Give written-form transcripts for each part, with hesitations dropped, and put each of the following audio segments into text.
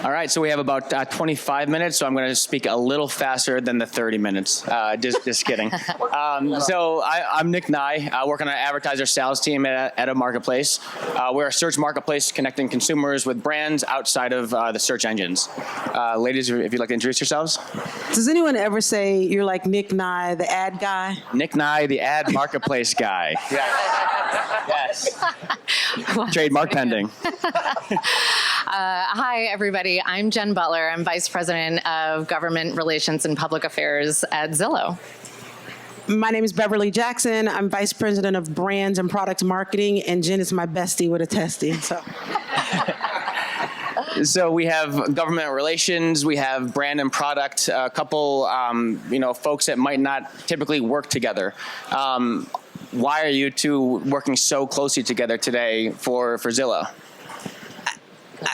All right, so we have about 25 minutes, so I'm going to speak a little faster than the 30 minutes. Just kidding. So I'm Nick Nye. I work on an advertiser sales team at adMarketplace. We're a search marketplace connecting consumers with brands outside of the search engines. Ladies, if you'd like to introduce yourselves. Does anyone ever say you're like Nick Nye, the ad guy? Nick Nye, the adMarketplace guy. Yes. Trademark pending. Hi, everybody. I'm Jen Butler. I'm Vice President of Government Relations and Public Affairs at Zillow. My name is Beverly Jackson. I'm Vice President of Brands and Product Marketing, and Jen is my bestie with a testy. So we have government relations, we have brand and product, a couple, folks that might not typically work together. Why are you two working so closely together today for Zillow?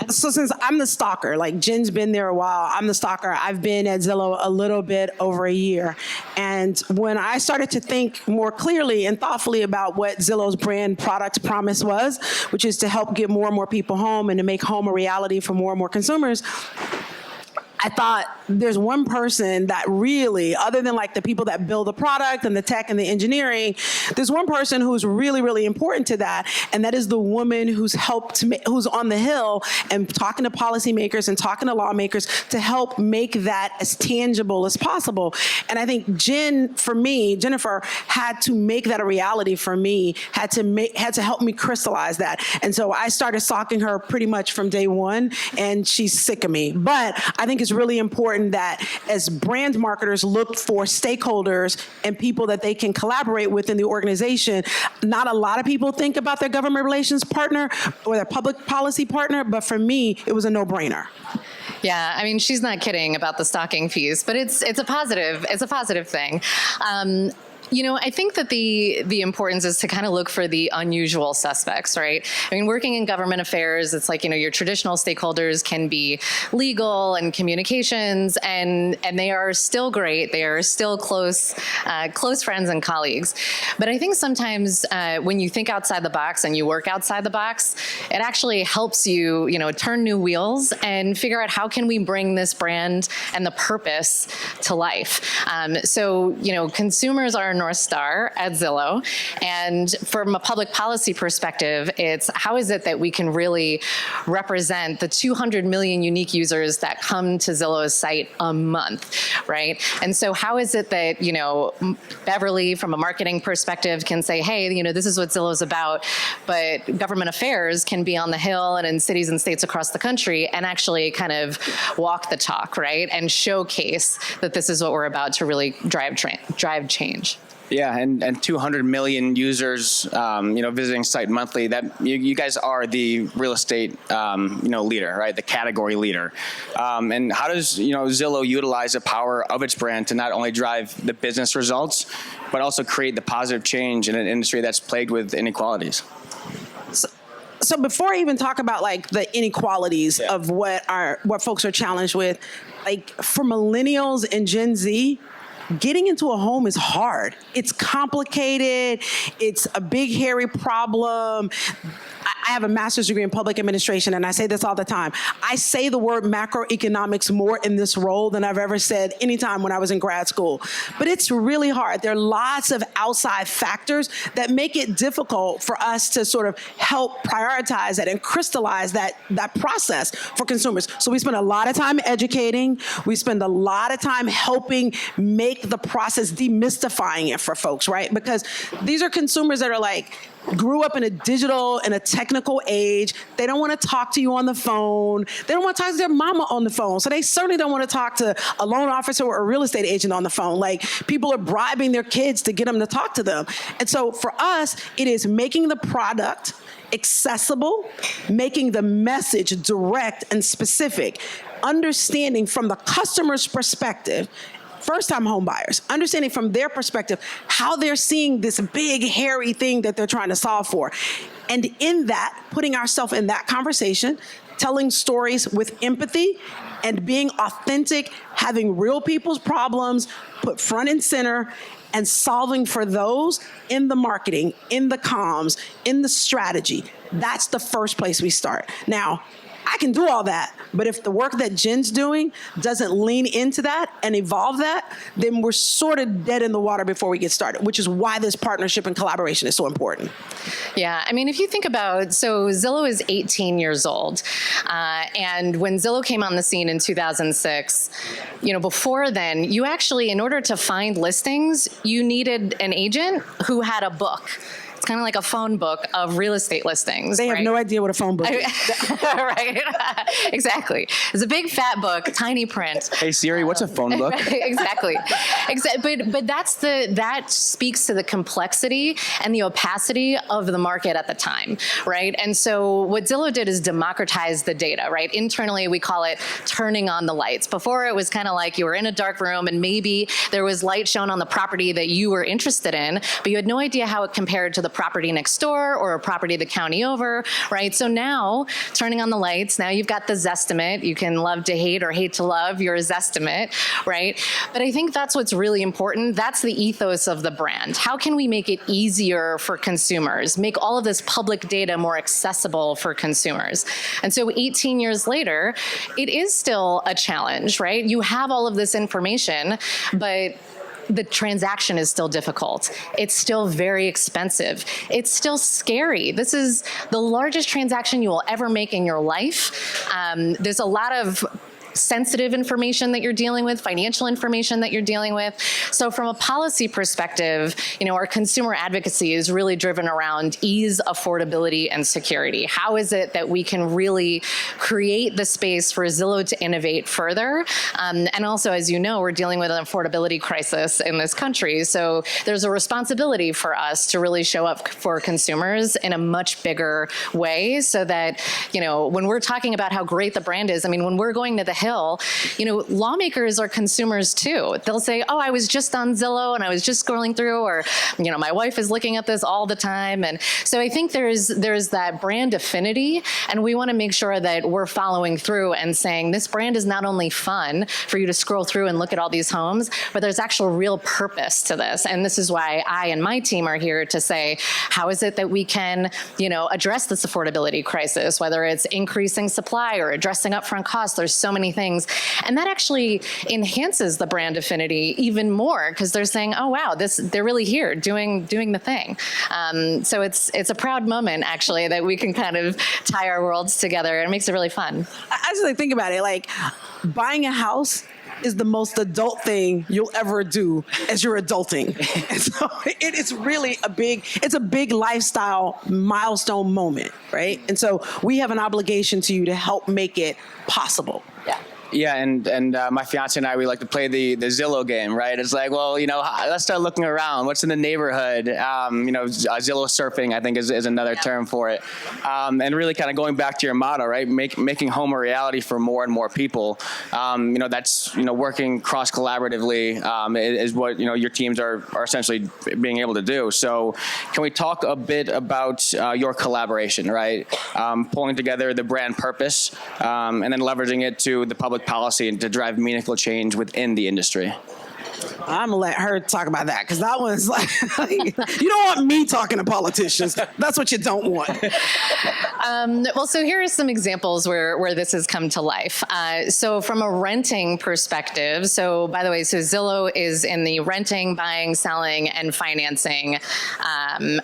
So since I'm the stalker, like Jen's been there a while, I'm the stalker. I've been at Zillow a little bit over a year. And when I started to think more clearly and thoughtfully about what Zillow's brand product promise was, which is to help get more and more people home and to make home a reality for more and more consumers, I thought there's one person that really, other than like the people that build the product and the tech and the engineering, there's one person who's really, really important to that, and that is the woman who's who's on the Hill and talking to policymakers and talking to lawmakers to help make that as tangible as possible. And I think Jennifer had to make that a reality for me, had to help me crystallize that. And so I started stalking her pretty much from day one, and she's sick of me. But I think it's really important that as brand marketers look for stakeholders and people that they can collaborate with in the organization, not a lot of people think about their government relations partner or their public policy partner, but for me, it was a no-brainer. Yeah, I mean, she's not kidding about the stalking piece, but it's a positive thing. I think that the importance is to kind of look for the unusual suspects, right? I mean, working in government affairs, it's like, your traditional stakeholders can be legal and communications, and they are still great. They are still close friends and colleagues. But I think sometimes when you think outside the box and you work outside the box, it actually helps you, turn new wheels and figure out how can we bring this brand and the purpose to life. So consumers are North Star at Zillow. And from a public policy perspective, it's how is it that we can really represent the 200 million unique users that come to Zillow's site a month, right? And so how is it that, Beverly, from a marketing perspective, can say, hey, this is what Zillow's about, but government affairs can be on the Hill and in cities and states across the country and actually kind of walk the talk, right? And showcase that this is what we're about to really drive change. Yeah, and 200 million users, visiting site monthly. That you guys are the real estate, leader, right? The category leader. And how does Zillow utilize the power of its brand to not only drive the business results, but also create the positive change in an industry that's plagued with inequalities? So before I even talk about like the inequalities of what folks are challenged with, like for millennials and Gen Z, getting into a home is hard. It's complicated. It's a big, hairy problem. I have a master's degree in public administration, and I say this all the time. I say the word macroeconomics more in this role than I've ever said any time when I was in grad school. But it's really hard. There are lots of outside factors that make it difficult for us to sort of help prioritize that and crystallize that process for consumers. So we spend a lot of time educating. We spend a lot of time helping make the process, demystifying it for folks, right? Because these are consumers that are like, grew up in a digital and a technical age. They don't want to talk to you on the phone. They don't want to talk to their mama on the phone. So they certainly don't want to talk to a loan officer or a real estate agent on the phone. Like, people are bribing their kids to get them to talk to them. And so for us, it is making the product accessible, making the message direct and specific, understanding from the customer's perspective, first-time home buyers, understanding from their perspective how they're seeing this big, hairy thing that they're trying to solve for. And in that, putting ourselves in that conversation, telling stories with empathy and being authentic, having real people's problems put front and center, and solving for those in the marketing, in the comms, in the strategy. That's the first place we start. Now, I can do all that. But if the work that Jen's doing doesn't lean into that and evolve that, then we're sort of dead in the water before we get started, which is why this partnership and collaboration is so important. Yeah, I mean, if you think about, so Zillow is 18 years old. And when Zillow came on the scene in 2006, before then, you actually, in order to find listings, you needed an agent who had a book. It's kind of like a phone book of real estate listings. They have no idea what a phone book is. Right? Exactly. It's a big fat book, tiny print. Hey Siri, what's a phone book? Exactly. But that speaks to the complexity and the opacity of the market at the time, right? And so what Zillow did is democratize the data, right? Internally, we call it turning on the lights. Before, it was kind of like you were in a dark room and maybe there was light shown on the property that you were interested in, but you had no idea how it compared to the property next door or a property the county over, right? So now, turning on the lights, now you've got the Zestimate. You can love to hate or hate to love your Zestimate, right? But I think that's what's really important. That's the ethos of the brand. How can we make it easier for consumers, make all of this public data more accessible for consumers? And so 18 years later, it is still a challenge, right? You have all of this information, but the transaction is still difficult. It's still very expensive. It's still scary. This is the largest transaction you will ever make in your life. There's a lot of sensitive information that you're dealing with, financial information that you're dealing with. So from a policy perspective, our consumer advocacy is really driven around ease, affordability, and security. How is it that we can really create the space for Zillow to innovate further? And also, as you know, we're dealing with an affordability crisis in this country. So there's a responsibility for us to really show up for consumers in a much bigger way so that, when we're talking about how great the brand is, when we're going to the Hill, lawmakers are consumers too. They'll say, oh, I was just on Zillow and I was just scrolling through, or, my wife is looking at this all the time. And so I think there's that brand affinity, and we want to make sure that we're following through and saying this brand is not only fun for you to scroll through and look at all these homes, but there's actual real purpose to this. And this is why I and my team are here to say, how is it that we can, address this affordability crisis, whether it's increasing supply or addressing upfront costs. There's so many things. And that actually enhances the brand affinity even more because they're saying, oh, wow, they're really here doing the thing. So it's a proud moment, actually, that we can kind of tie our worlds together. It makes it really fun. I just think about it, like buying a house is the most adult thing you'll ever do as you're adulting. And so it's really a big lifestyle milestone moment, right? And so we have an obligation to you to help make it possible. Yeah. Yeah, and my fiance and I, we like to play the Zillow game, right? It's like, well, let's start looking around. What's in the neighborhood? Zillow surfing, I think, is another term for it. And really kind of going back to your motto, right? Making home a reality for more and more people. That's, working cross-collaboratively is what, your teams are essentially being able to do. So can we talk a bit about your collaboration, right? Pulling together the brand purpose and then leveraging it to the public policy and to drive meaningful change within the industry. I'm gonna let her talk about that because that one's like, you don't want me talking to politicians. That's what you don't want. Well, so here are some examples where this has come to life. So from a renting perspective, so by the way, so Zillow is in the renting, buying, selling, and financing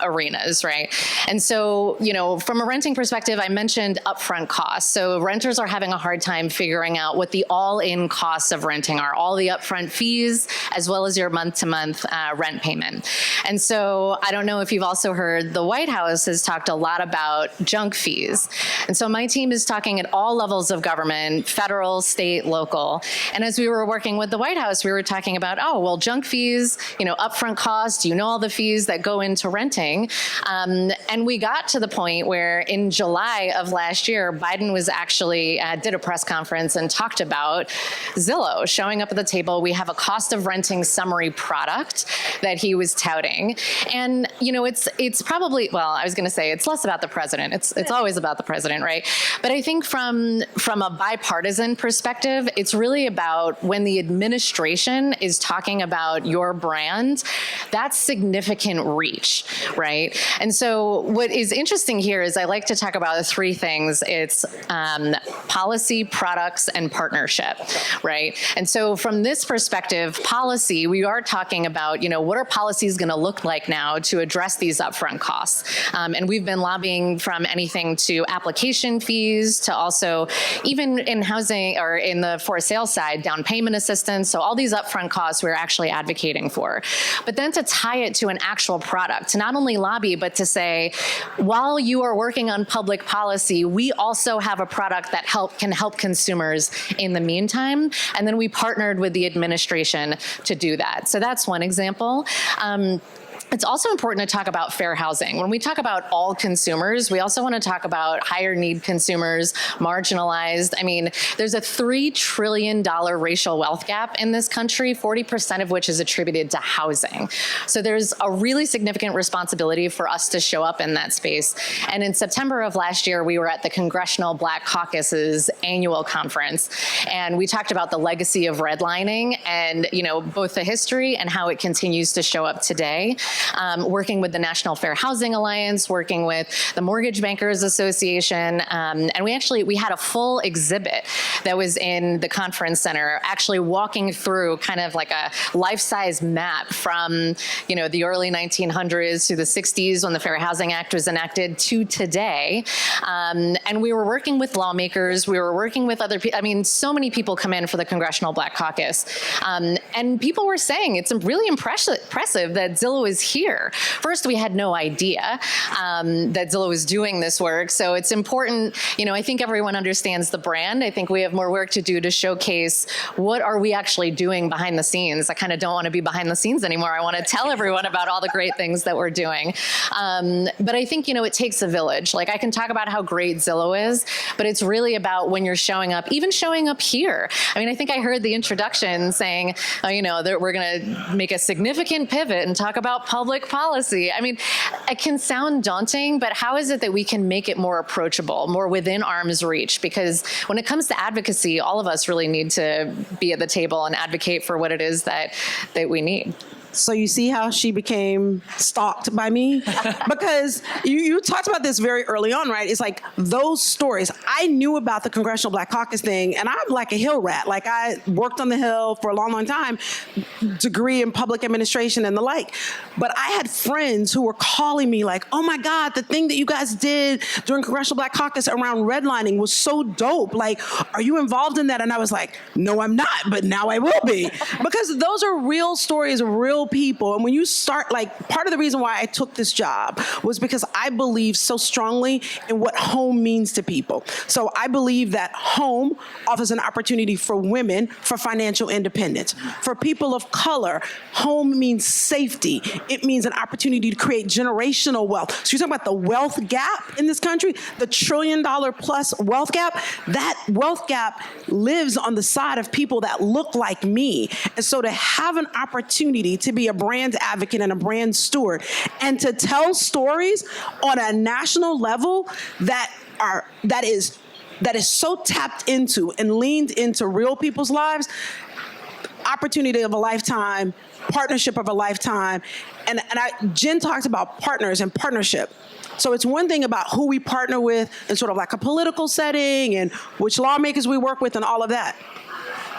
arenas, right? And so, from a renting perspective, I mentioned upfront costs. So renters are having a hard time figuring out what the all-in costs of renting are, all the upfront fees, as well as your month-to-month rent payment. And so I don't know if you've also heard the White House has talked a lot about junk fees. And so my team is talking at all levels of government, federal, state, local. And as we were working with the White House, we were talking about, junk fees, upfront costs, all the fees that go into renting. And we got to the point where in July of last year, Biden was actually did a press conference and talked about Zillow showing up at the table. We have a cost of renting renting summary product that he was touting. And, it's probably, well, I was going to say it's less about the president. It's always about the president, right? But I think from a bipartisan perspective, it's really about when the administration is talking about your brand, that's significant reach, right? And so what is interesting here is I like to talk about three things. It's policy, products, and partnership, right? And so from this perspective, policy, we are talking about, what are policies going to look like now to address these upfront costs? And we've been lobbying from anything to application fees to also even in housing or in the for sale side, down payment assistance. So all these upfront costs we're actually advocating for. But then to tie it to an actual product, to not only lobby, but to say, while you are working on public policy, we also have a product that can help consumers in the meantime. And then we partnered with the administration to do that. So that's one example. It's also important to talk about fair housing. When we talk about all consumers, we also want to talk about higher need consumers, marginalized. I mean, there's a $3 trillion racial wealth gap in this country, 40% of which is attributed to housing. So there's a really significant responsibility for us to show up in that space. And in September of last year, we were at the Congressional Black Caucus's annual conference, and we talked about the legacy of redlining and, both the history and how it continues to show up today. Working with the National Fair Housing Alliance, working with the Mortgage Bankers Association, and we had a full exhibit that was in the conference center, actually walking through kind of like a life-size map from, the early 1900s to the 60s when the Fair Housing Act was enacted to today. And we were working with lawmakers, we were working with other people. I mean, so many people come in for the Congressional Black Caucus. And people were saying it's really impressive that Zillow is here. First, we had no idea that Zillow was doing this work. So it's important, I think everyone understands the brand. I think we have more work to do to showcase what are we actually doing behind the scenes. I kind of don't want to be behind the scenes anymore. I want to tell everyone about all the great things that we're doing. But I think, it takes a village. Like I can talk about how great Zillow is, but it's really about when you're showing up, even showing up here. I mean, I think I heard the introduction saying, that we're going to make a significant pivot and talk about public policy. I mean, it can sound daunting, but how is it that we can make it more approachable, more within arm's reach? Because when it comes to advocacy, all of us really need to be at the table and advocate for what it is that we need. So you see how she became stalked by me? Because you talked about this very early on, right? It's like those stories. I knew about the Congressional Black Caucus thing, and I'm like a Hill rat. Like I worked on the Hill for a long, long time, degree in public administration and the like. But I had friends who were calling me like, oh my God, the thing that you guys did during Congressional Black Caucus around redlining was so dope. Like, are you involved in that? And I was like, no, I'm not, but now I will be. Because those are real stories of real people. And when you start, like, part of the reason why I took this job was because I believe so strongly in what home means to people. So I believe that home offers an opportunity for women for financial independence. For people of color, home means safety. It means an opportunity to create generational wealth. So you're talking about the wealth gap in this country, the $1 trillion plus wealth gap. That wealth gap lives on the side of people that look like me. And so to have an opportunity to be a brand advocate and a brand steward and to tell stories on a national level that is so tapped into and leaned into real people's lives, opportunity of a lifetime, partnership of a lifetime. And Jen talks about partners and partnership. So it's one thing about who we partner with in sort of like a political setting and which lawmakers we work with and all of that.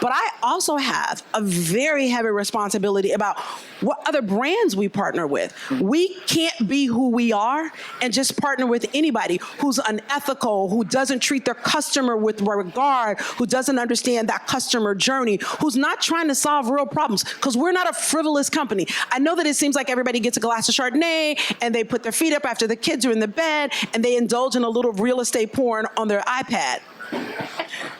But I also have a very heavy responsibility about what other brands we partner with. We can't be who we are and just partner with anybody who's unethical, who doesn't treat their customer with regard, who doesn't understand that customer journey, who's not trying to solve real problems, because we're not a frivolous company. I know that it seems like everybody gets a glass of Chardonnay and they put their feet up after the kids are in the bed and they indulge in a little real estate porn on their iPad.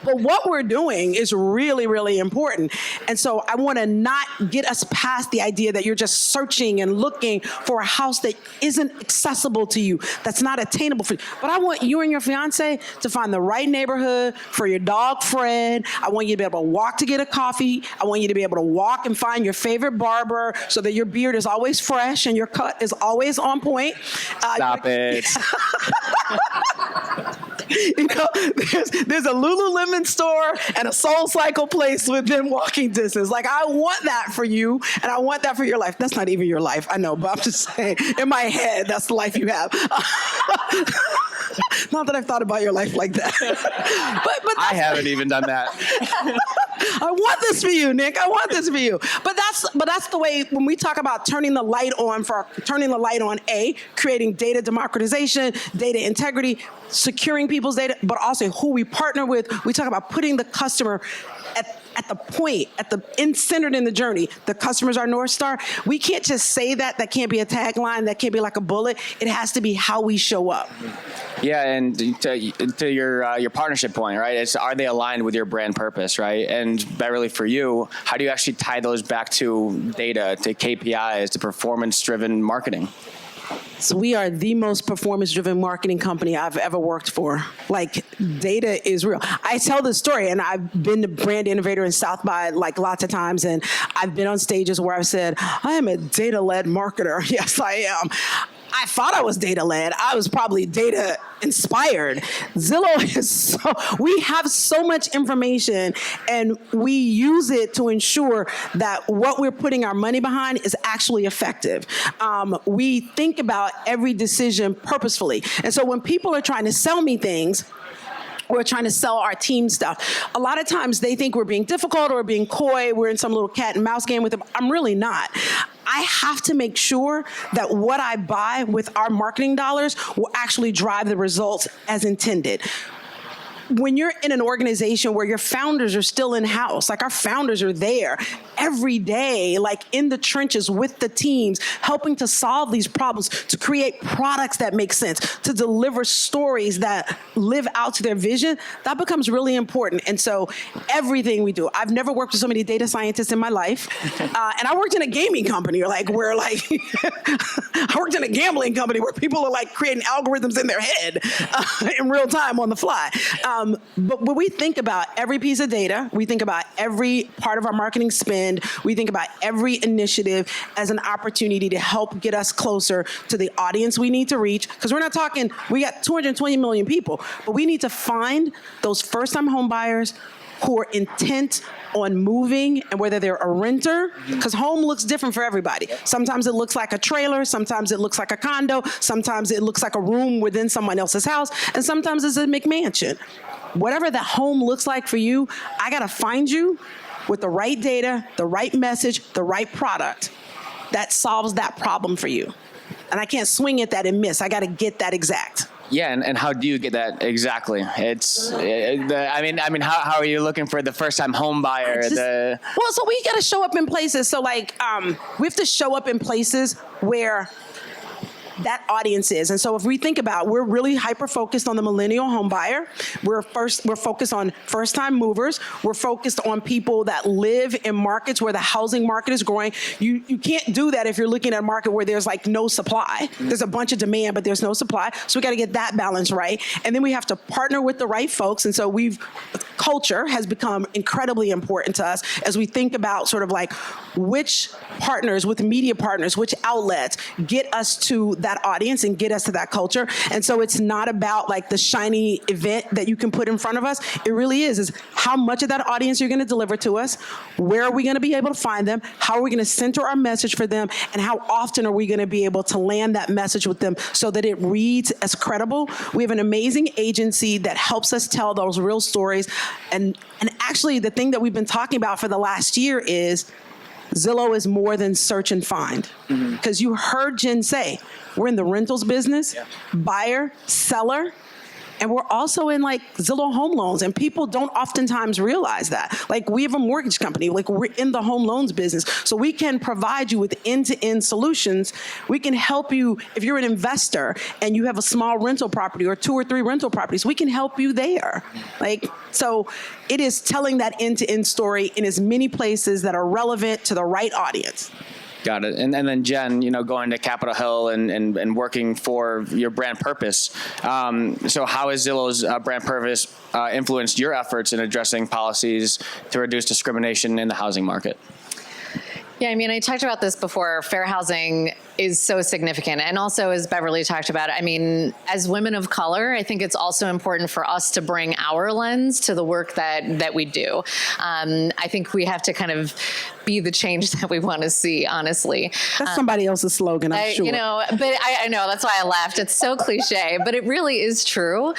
But what we're doing is really, really important. And so I want to not get us past the idea that you're just searching and looking for a house that isn't accessible to you, that's not attainable for you. But I want you and your fiance to find the right neighborhood for your dog, Fred. I want you to be able to walk to get a coffee. I want you to be able to walk and find your favorite barber so that your beard is always fresh and your cut is always on point. Stop it. You know, there's a Lululemon store and a Soul Cycle place within walking distance. Like, I want that for you, and I want that for your life. That's not even your life, I know, but I'm just saying, in my head, that's the life you have. Not that I've thought about your life like that. But I haven't even done that. I want this for you, Nick. I want this for you. But that's the way when we talk about turning the light on creating data democratization, data integrity, securing people's data, but also who we partner with. We talk about putting the customer at the point, centered in the journey. The customer's our North Star. We can't just say that. That can't be a tagline. That can't be like a bullet. It has to be how we show up. Yeah, and to your partnership point, right? Are they aligned with your brand purpose, right? And Beverly, for you, how do you actually tie those back to data, to KPIs, to performance-driven marketing? So we are the most performance-driven marketing company I've ever worked for. Like, data is real. I tell this story, and I've been the brand innovator in South by like lots of times, and I've been on stages where I've said, I am a data-led marketer. Yes, I am. I thought I was data-led. I was probably data-inspired. Zillow we have so much information, and we use it to ensure that what we're putting our money behind is actually effective. We think about every decision purposefully. And so when people are trying to sell me things, we're trying to sell our team stuff, a lot of times they think we're being difficult or being coy. We're in some little cat and mouse game with them. I'm really not. I have to make sure that what I buy with our marketing dollars will actually drive the results as intended. When you're in an organization where your founders are still in-house, like our founders are there every day, like in the trenches with the teams, helping to solve these problems, to create products that make sense, to deliver stories that live out to their vision, that becomes really important. And so everything we do, I've never worked with so many data scientists in my life. And I worked in a gaming company, I worked in a gambling company where people are like creating algorithms in their head in real time on the fly. But when we think about every piece of data, we think about every part of our marketing spend, we think about every initiative as an opportunity to help get us closer to the audience we need to reach. Because we're not talking, we got 220 million people, but we need to find those first-time home buyers who are intent on moving, and whether they're a renter, because home looks different for everybody. Sometimes it looks like a trailer, sometimes it looks like a condo, sometimes it looks like a room within someone else's house, and sometimes it's a McMansion. Whatever that home looks like for you, I gotta find you with the right data, the right message, the right product that solves that problem for you. And I can't swing at that and miss. I gotta get that exact. Yeah, and how do you get that exactly? How are you looking for the first-time home buyer? So we got to show up in places. So we have to show up in places where that audience is. And so if we think about, we're really hyper-focused on the millennial home buyer. We're focused on first-time movers. We're focused on people that live in markets where the housing market is growing. You can't do that if you're looking at a market where there's like no supply. There's a bunch of demand, but there's no supply. So we got to get that balance right. And then we have to partner with the right folks. And so culture has become incredibly important to us as we think about sort of like which partners, with media partners, which outlets get us to that audience and get us to that culture. And so it's not about like the shiny event that you can put in front of us. It really is how much of that audience you're going to deliver to us, where are we going to be able to find them, how are we going to center our message for them, and how often are we going to be able to land that message with them so that it reads as credible. We have an amazing agency that helps us tell those real stories. And actually the thing that we've been talking about for the last year is Zillow is more than search and find. Because you heard Jen say, we're in the rentals business, buyer, seller, And we're also in like Zillow home loans, and people don't oftentimes realize that. Like, we have a mortgage company, like we're in the home loans business. So we can provide you with end-to-end solutions. We can help you if you're an investor and you have a small rental property or 2 or 3 rental properties, we can help you there. Like, so it is telling that end-to-end story in as many places that are relevant to the right audience. Got it. And then Jen, going to Capitol Hill and working for your brand purpose. So how has Zillow's brand purpose influenced your efforts in addressing policies to reduce discrimination in the housing market? Yeah, I mean, I talked about this before. Fair housing is so significant. And also, as Beverly talked about, I mean, as women of color, I think it's also important for us to bring our lens to the work that we do. I think we have to kind of be the change that we want to see, honestly. That's somebody else's slogan, I'm sure. But I know, that's why I laughed. It's so cliche, but it really is true.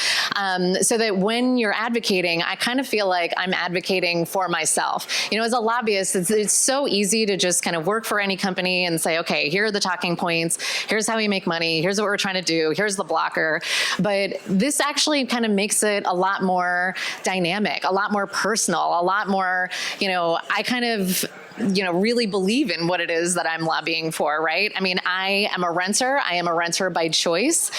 So that when you're advocating, I kind of feel like I'm advocating for myself. As a lobbyist, it's so easy to just kind of work for any company and say, okay, here are the talking points. Here's how we make money. Here's what we're trying to do. Here's the blocker. But this actually kind of makes it a lot more dynamic, a lot more personal, a lot more, I kind of really believe in what it is that I'm lobbying for, right? I mean, I am a renter. I am a renter by choice,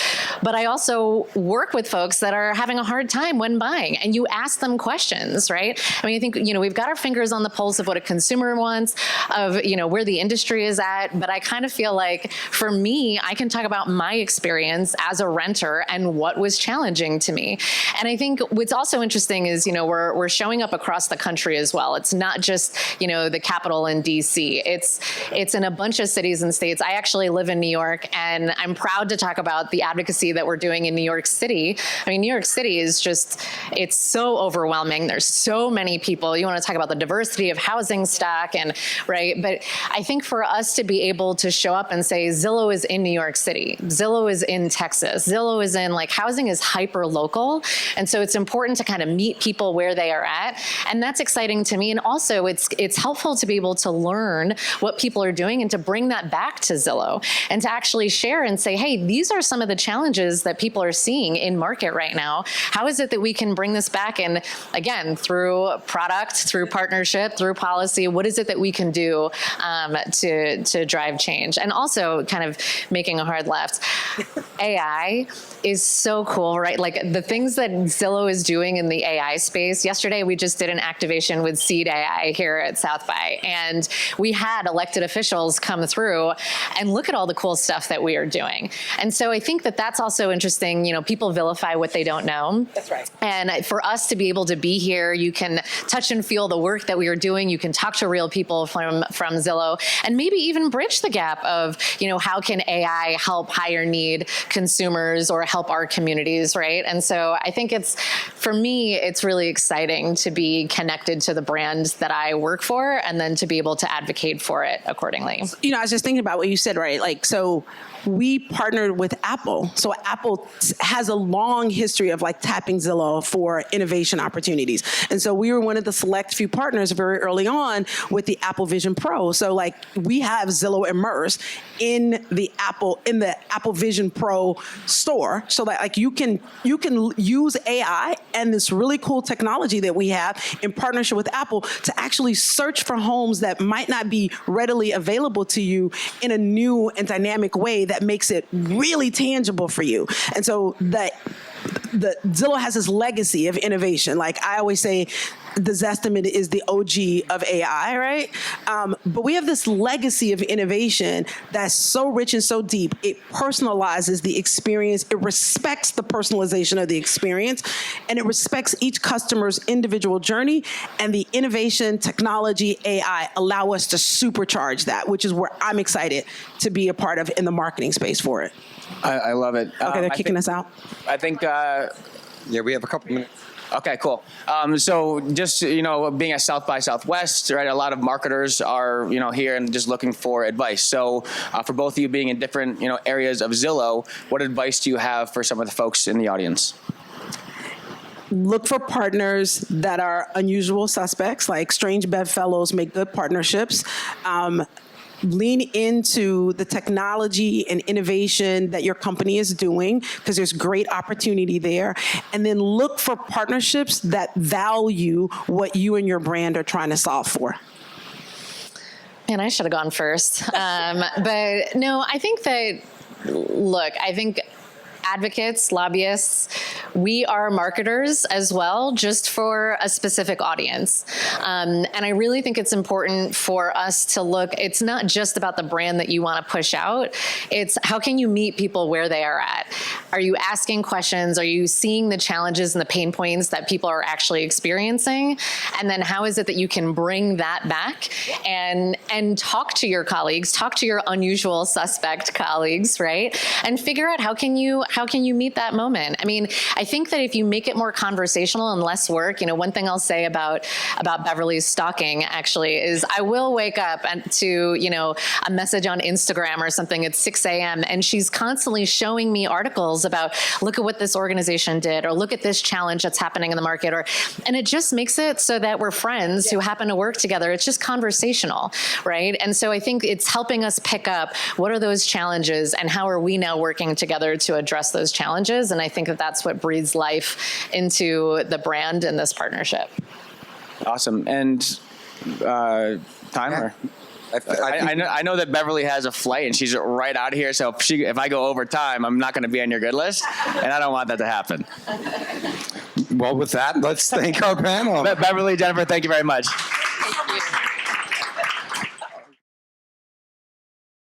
but I also work with folks that are having a hard time when buying, and you ask them questions, right? I mean, I think, we've got our fingers on the pulse of what a consumer wants, of, where the industry is at, but I kind of feel like for me, I can talk about my experience as a renter and what was challenging to me. And I think what's also interesting is, we're showing up across the country as well. It's not just, the capital in DC. It's in a bunch of cities and states. I actually live in New York, and I'm proud to talk about the advocacy that we're doing in New York City. I mean, New York City is just, it's so overwhelming. There's so many people. You want to talk about the diversity of housing stock, and right. But I think for us to be able to show up and say, Zillow is in New York City, Zillow is in Texas, Zillow is in, like, housing is hyper local. And so it's important to kind of meet people where they are at. And that's exciting to me. And also it's helpful to be able to learn what people are doing and to bring that back to Zillow and to actually share and say, hey, these are some of the challenges that people are seeing in market right now. How is it that we can bring this back? And again, through product, through partnership, through policy, what is it that we can do to drive change? And also kind of making a hard left. AI is so cool, right? Like the things that Zillow is doing in the AI space. Yesterday, we just did an activation with Seed AI here at South by, and we had elected officials come through and look at all the cool stuff that we are doing. And so I think that that's also interesting. People vilify what they don't know. That's right. And for us to be able to be here, you can touch and feel the work that we are doing. You can talk to real people from Zillow, and maybe even bridge the gap of, how can AI help higher need consumers or help our communities, right? And so I think for me, it's really exciting to be connected to the brand that I work for, and then to be able to advocate for it accordingly. I was just thinking about what you said, right? Like, so we partnered with Apple. So Apple has a long history of like tapping Zillow for innovation opportunities. And so we were one of the select few partners very early on with the Apple Vision Pro. So like we have Zillow Immerse in the Apple Vision Pro store, so that like you can use AI and this really cool technology that we have in partnership with Apple to actually search for homes that might not be readily available to you in a new and dynamic way that makes it really tangible for you. And so the Zillow has this legacy of innovation. Like I always say, the Zestimate is the OG of AI, right? But we have this legacy of innovation that's so rich and so deep. It personalizes the experience. It respects the personalization of the experience, and it respects each customer's individual journey. And the innovation, technology, AI allow us to supercharge that, which is where I'm excited to be a part of in the marketing space for it. I love it. Okay, they're kicking us out. I think. Yeah, we have a couple minutes. Okay, cool. So just, being at South by Southwest, right, a lot of marketers are, here and just looking for advice. So for both of you being in different, areas of Zillow, what advice do you have for some of the folks in the audience? Look for partners that are unusual suspects, like strange bedfellows make good partnerships. lean into the technology and innovation that your company is doing, because there's great opportunity there. And then look for partnerships that value what you and your brand are trying to solve for. Man, I should have gone first. But no, I think that, look, I think advocates, lobbyists, we are marketers as well, just for a specific audience. And I really think it's important for us to look, it's not just about the brand that you want to push out, it's how can you meet people where they are at? Are you asking questions? Are you seeing the challenges and the pain points that people are actually experiencing? And then how is it that you can bring that back and talk to your colleagues, talk to your unusual suspect colleagues, right? And figure out how can you meet that moment? I mean, I think that if you make it more conversational and less work, one thing I'll say about Beverly's stalking actually is I will wake up to, a message on Instagram or something at 6 a.m. and she's constantly showing me articles about, look at what this organization did, or look at this challenge that's happening in the market, and it just makes it so that we're friends who happen to work together. It's just conversational, right? And so I think it's helping us pick up what are those challenges and how are we now working together to address those challenges. And I think that that's what breathes life into the brand and this partnership. Awesome. And timer. I know that Beverly has a flight and she's right out of here. So if I go over time, I'm not going to be on your good list, and I don't want that to happen. Well, with that, let's thank our panel. Beverly, Jennifer, thank you very much.